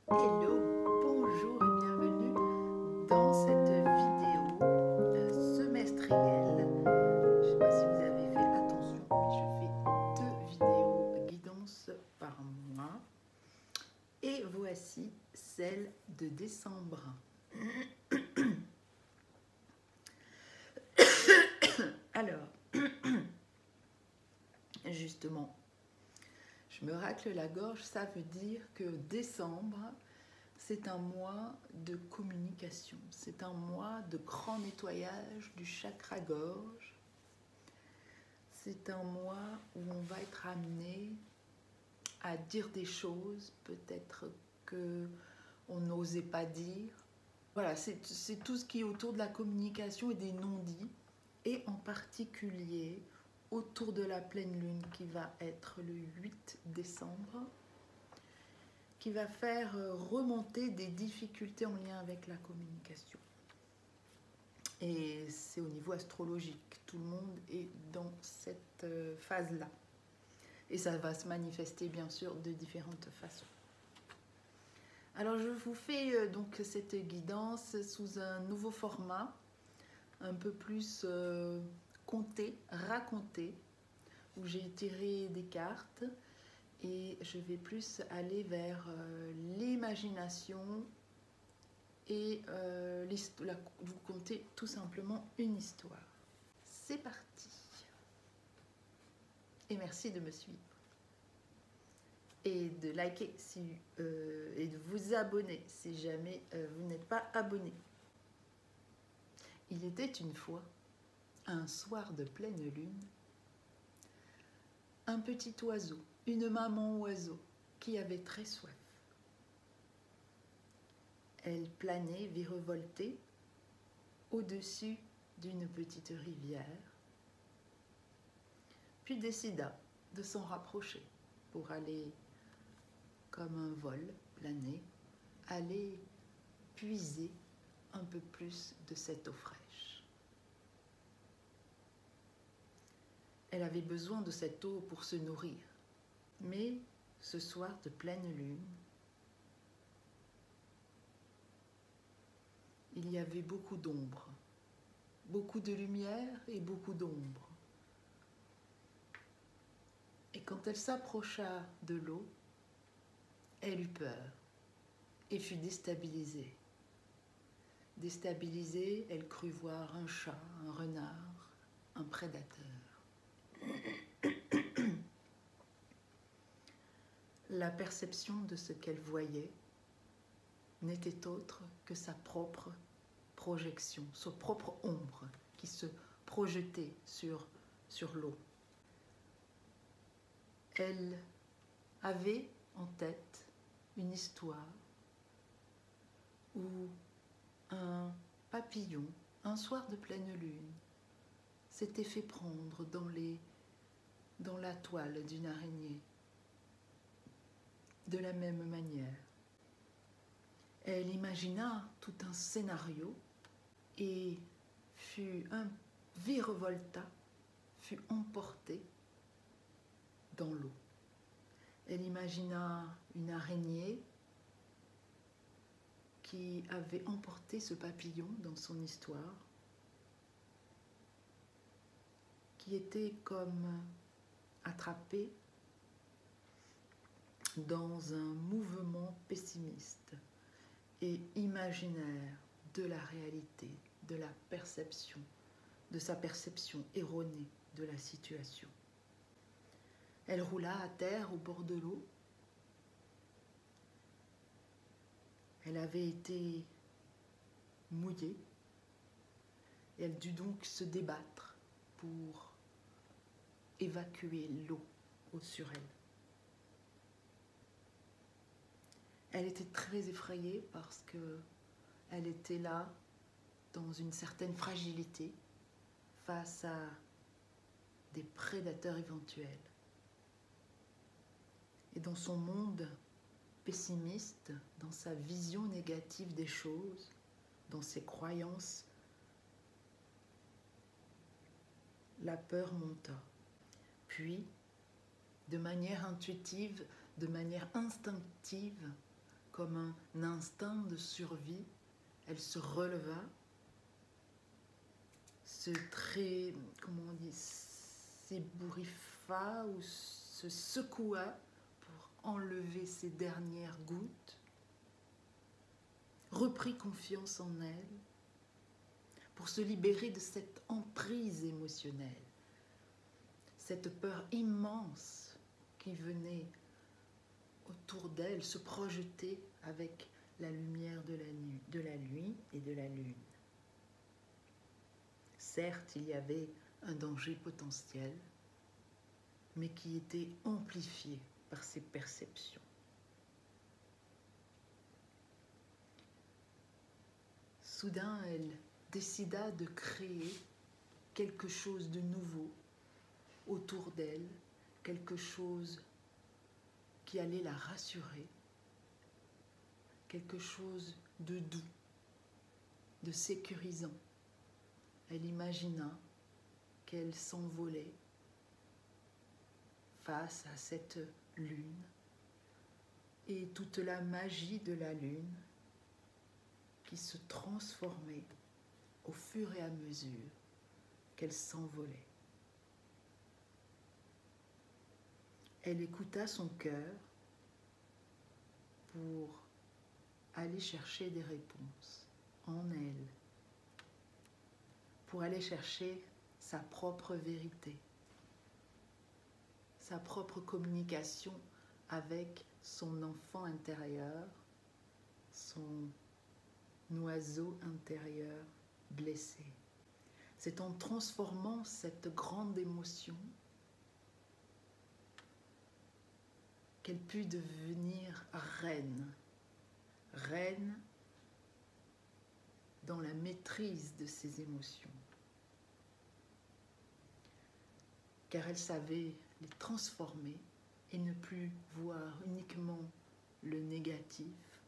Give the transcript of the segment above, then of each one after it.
Hello, bonjour et bienvenue dans cette vidéo semestrielle. Je ne sais pas si vous avez fait attention, mais je fais 2 vidéos guidance par mois. Et voici celle de décembre. Alors, justement, je me racle la gorge, ça veut dire que décembre, c'est un mois de communication, c'est un mois de grand nettoyage du chakra-gorge. C'est un mois où on va être amené à dire des choses peut-être qu'on n'osait pas dire. Voilà, c'est tout ce qui est autour de la communication et des non-dits, et en particulier autour de la pleine lune qui va être le 8 décembre, qui va faire remonter des difficultés en lien avec la communication. Et c'est au niveau astrologique, tout le monde est dans cette phase-là. Et ça va se manifester bien sûr de différentes façons. Alors je vous fais donc cette guidance sous un nouveau format, un peu plus conté, raconté, où j'ai tiré des cartes et je vais plus aller vers l'imagination et vous conter tout simplement une histoire. C'est parti. Et merci de me suivre. Et de liker et de vous abonner si jamais vous n'êtes pas abonné. Il était une fois, un soir de pleine lune, un petit oiseau, une maman oiseau qui avait très soif. Elle planait virevoltée au-dessus d'une petite rivière, puis décida de s'en rapprocher pour aller, comme un vol plané, aller puiser un peu plus de cette eau fraîche. Elle avait besoin de cette eau pour se nourrir, mais ce soir de pleine lune, il y avait beaucoup d'ombre, beaucoup de lumière et beaucoup d'ombre. Et quand elle s'approcha de l'eau, elle eut peur et fut déstabilisée. Déstabilisée, elle crut voir un chat, un renard, un prédateur. La perception de ce qu'elle voyait n'était autre que sa propre projection, sa propre ombre qui se projetait sur l'eau. Elle avait en tête une histoire où un papillon, un soir de pleine lune, s'était fait prendre dans la toile d'une araignée. De la même manière, elle imagina tout un scénario et virevolta, fut emportée dans l'eau. Elle imagina une araignée qui avait emporté ce papillon dans son histoire, qui était comme attrapé dans un mouvement pessimiste et imaginaire de la réalité, de la perception, de sa perception erronée de la situation. Elle roula à terre au bord de l'eau. Elle avait été mouillée et elle dut donc se débattre pour évacuer l'eau sur elle. Elle était très effrayée parce qu'elle était là dans une certaine fragilité face à des prédateurs éventuels. Et dans son monde pessimiste, dans sa vision négative des choses, dans ses croyances, la peur monta. Puis, de manière intuitive, de manière instinctive, comme un instinct de survie, elle se releva, s'ébouriffa ou se secoua pour enlever ses dernières gouttes, reprit confiance en elle pour se libérer de cette emprise émotionnelle, cette peur immense qui venait autour d'elle se projeter avec la lumière de la nuit et de la lune. Certes, il y avait un danger potentiel, mais qui était amplifié par ses perceptions. Soudain, elle décida de créer quelque chose de nouveau autour d'elle, quelque chose qui allait la rassurer, quelque chose de doux, de sécurisant. Elle imagina qu'elle s'envolait face à cette lune et toute la magie de la lune qui se transformait au fur et à mesure qu'elle s'envolait. Elle écouta son cœur pour aller chercher des réponses en elle, pour aller chercher sa propre vérité, sa propre communication avec son enfant intérieur, son oiseau intérieur blessé. C'est en transformant cette grande émotion qu'elle put devenir reine, reine dans la maîtrise de ses émotions. Car elle savait les transformer et ne plus voir uniquement le négatif,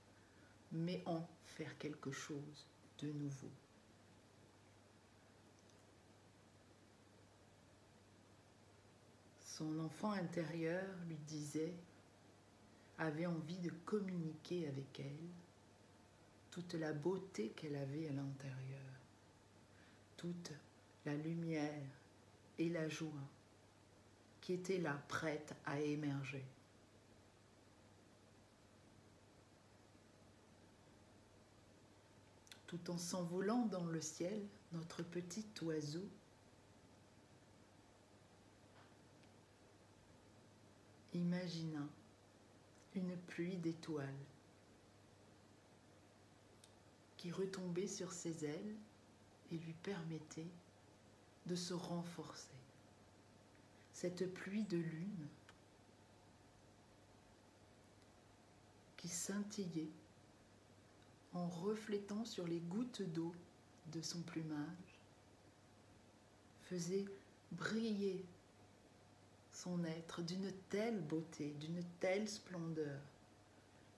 mais en faire quelque chose de nouveau. Son enfant intérieur lui disait, avait envie de communiquer avec elle toute la beauté qu'elle avait à l'intérieur, toute la lumière et la joie qui étaient là prêtes à émerger. Tout en s'envolant dans le ciel, notre petit oiseau imagina une pluie d'étoiles qui retombait sur ses ailes et lui permettait de se renforcer. Cette pluie de lune qui scintillait en reflétant sur les gouttes d'eau de son plumage faisait briller son être d'une telle beauté, d'une telle splendeur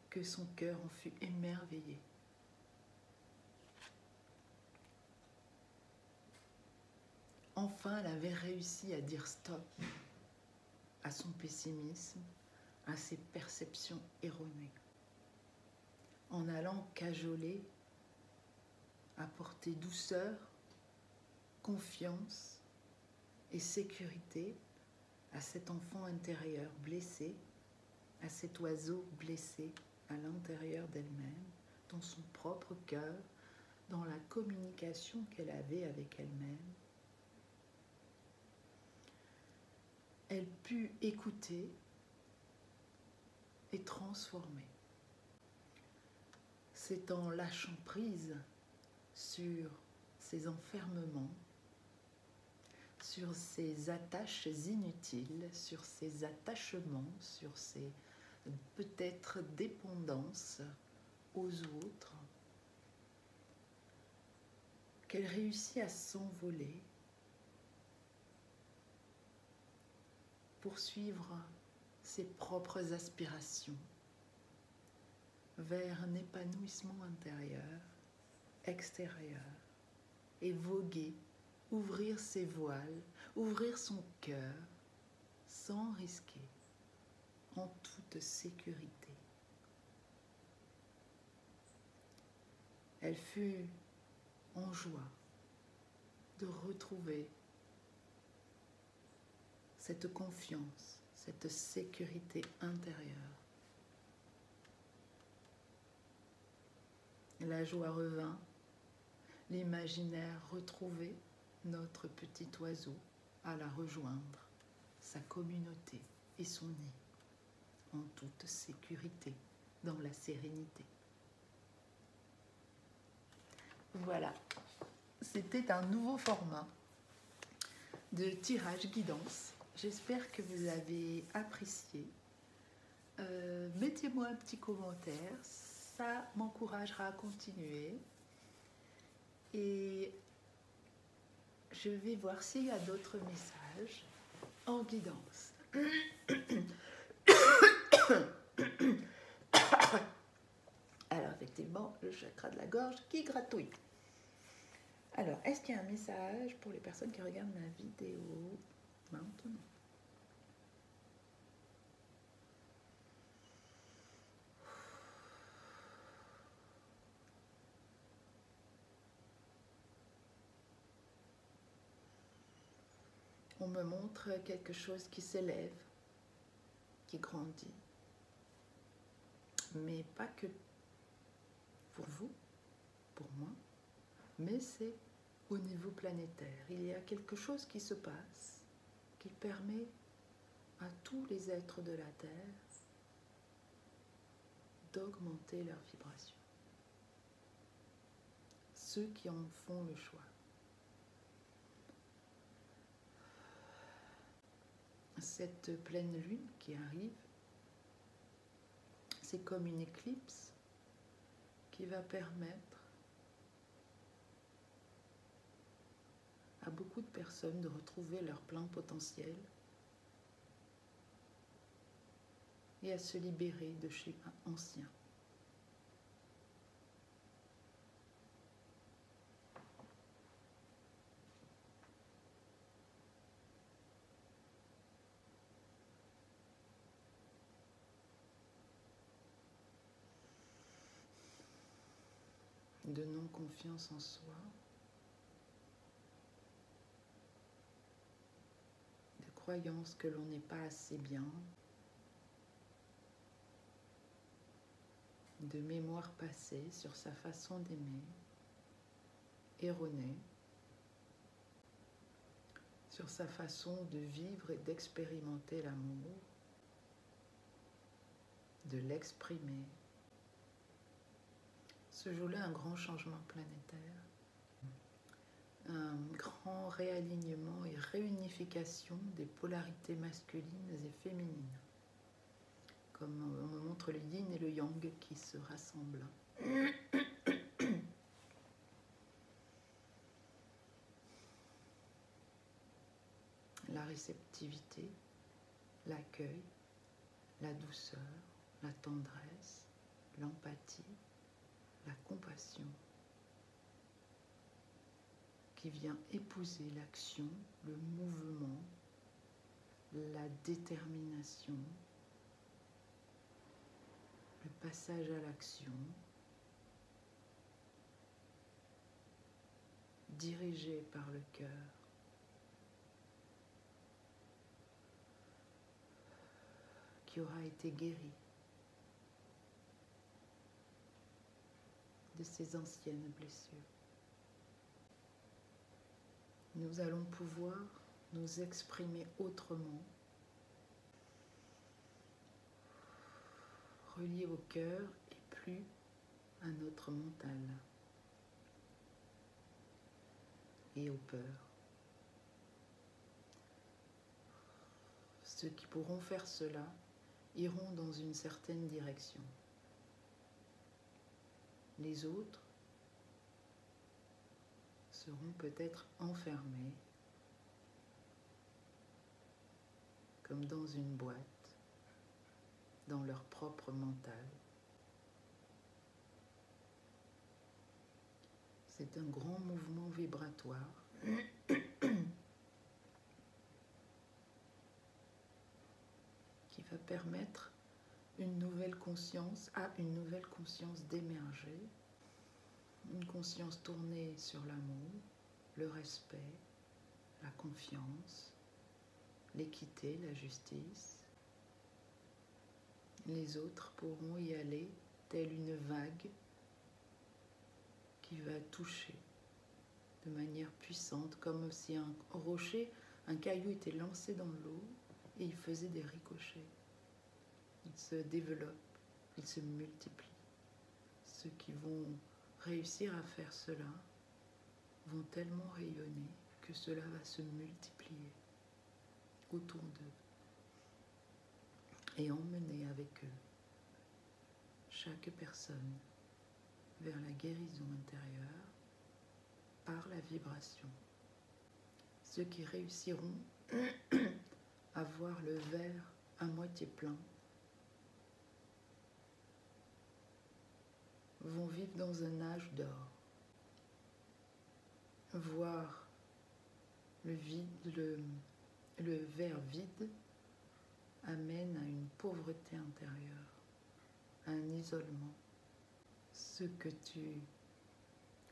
que son cœur en fut émerveillé. Enfin, elle avait réussi à dire stop à son pessimisme, à ses perceptions erronées, en allant cajoler, apporter douceur, confiance et sécurité à cet enfant intérieur blessé, à cet oiseau blessé à l'intérieur d'elle-même, dans son propre cœur, dans la communication qu'elle avait avec elle-même. Elle put écouter et transformer. C'est en lâchant prise sur ces enfermements, sur ces attaches inutiles, sur ces attachements, sur ces peut-être dépendances aux autres, qu'elle réussit à s'envoler, poursuivre ses propres aspirations vers un épanouissement intérieur, extérieur, et voguer, ouvrir ses voiles, ouvrir son cœur, sans risquer, en toute sécurité. Elle fut en joie de retrouver cette confiance, cette sécurité intérieure. La joie revint, l'imaginaire retrouvé, notre petit oiseau alla rejoindre sa communauté et son nid en toute sécurité, dans la sérénité. Voilà, c'était un nouveau format de tirage guidance. J'espère que vous avez apprécié. Mettez-moi un petit commentaire, ça m'encouragera à continuer. Et je vais voir s'il y a d'autres messages en guidance. Alors effectivement, le chakra de la gorge qui gratouille. Alors, est-ce qu'il y a un message pour les personnes qui regardent ma vidéo maintenant? On me montre quelque chose qui s'élève, qui grandit. Mais pas que pour vous, pour moi, mais c'est au niveau planétaire. Il y a quelque chose qui se passe qui permet à tous les êtres de la Terre d'augmenter leur vibration. Ceux qui en font le choix. Cette pleine lune qui arrive, c'est comme une éclipse qui va permettre à beaucoup de personnes de retrouver leur plein potentiel et à se libérer de schémas anciens. De non-confiance en soi, de croyance que l'on n'est pas assez bien, de mémoire passée sur sa façon d'aimer, erronée, sur sa façon de vivre et d'expérimenter l'amour, de l'exprimer. Ce jour-là, un grand changement planétaire, un grand réalignement et réunification des polarités masculines et féminines. Comme on me montre le yin et le yang qui se rassemblent. La réceptivité, l'accueil, la douceur, la tendresse, l'empathie, la compassion, qui vient épouser l'action, le mouvement, la détermination, le passage à l'action, dirigé par le cœur, qui aura été guéri de ses anciennes blessures. Nous allons pouvoir nous exprimer autrement, reliés au cœur et plus à notre mental et aux peurs. Ceux qui pourront faire cela iront dans une certaine direction. Les autres seront peut-être enfermés comme dans une boîte, dans leur propre mental. C'est un grand mouvement vibratoire qui va permettre à une nouvelle conscience d'émerger Une conscience tournée sur l'amour, le respect, la confiance, l'équité, la justice. Les autres pourront y aller telle une vague qui va toucher de manière puissante, comme si un rocher, un caillou était lancé dans l'eau et il faisait des ricochets. Il se développe, il se multiplie. Ceux qui vont réussir à faire cela vont tellement rayonner que cela va se multiplier autour d'eux et emmener avec eux chaque personne vers la guérison intérieure par la vibration. Ceux qui réussiront à voir le verre à moitié plein vont vivre dans un âge d'or. Voir le verre vide amène à une pauvreté intérieure, à un isolement. Ce que tu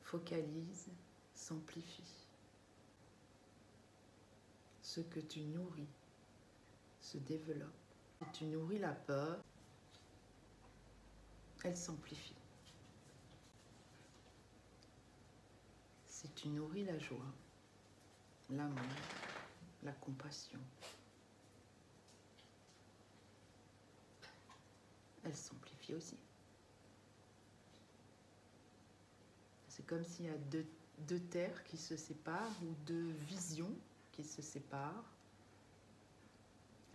focalises s'amplifie. Ce que tu nourris se développe. Si tu nourris la peur, elle s'amplifie. Si tu nourris la joie, l'amour, la compassion, elle s'amplifie aussi. C'est comme s'il y a deux terres qui se séparent ou deux visions qui se séparent.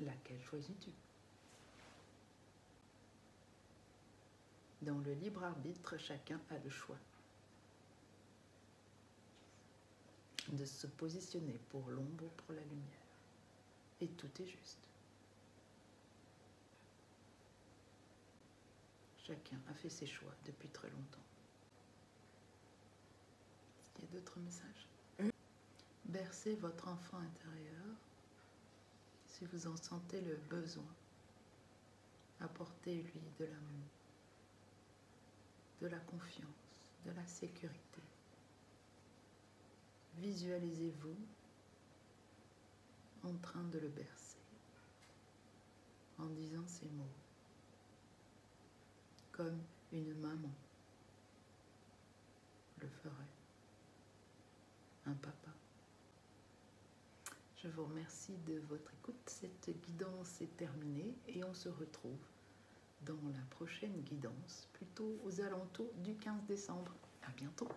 Laquelle choisis-tu? Dans le libre arbitre, chacun a le choix de se positionner pour l'ombre ou pour la lumière. Et tout est juste. Chacun a fait ses choix depuis très longtemps. Est-ce qu'il y a d'autres messages? Bercez votre enfant intérieur si vous en sentez le besoin. Apportez-lui de l'amour, de la confiance, de la sécurité. Visualisez-vous en train de le bercer, en disant ces mots, comme une maman le ferait, un papa. Je vous remercie de votre écoute. Cette guidance est terminée et on se retrouve dans la prochaine guidance, plutôt aux alentours du 15 décembre. À bientôt.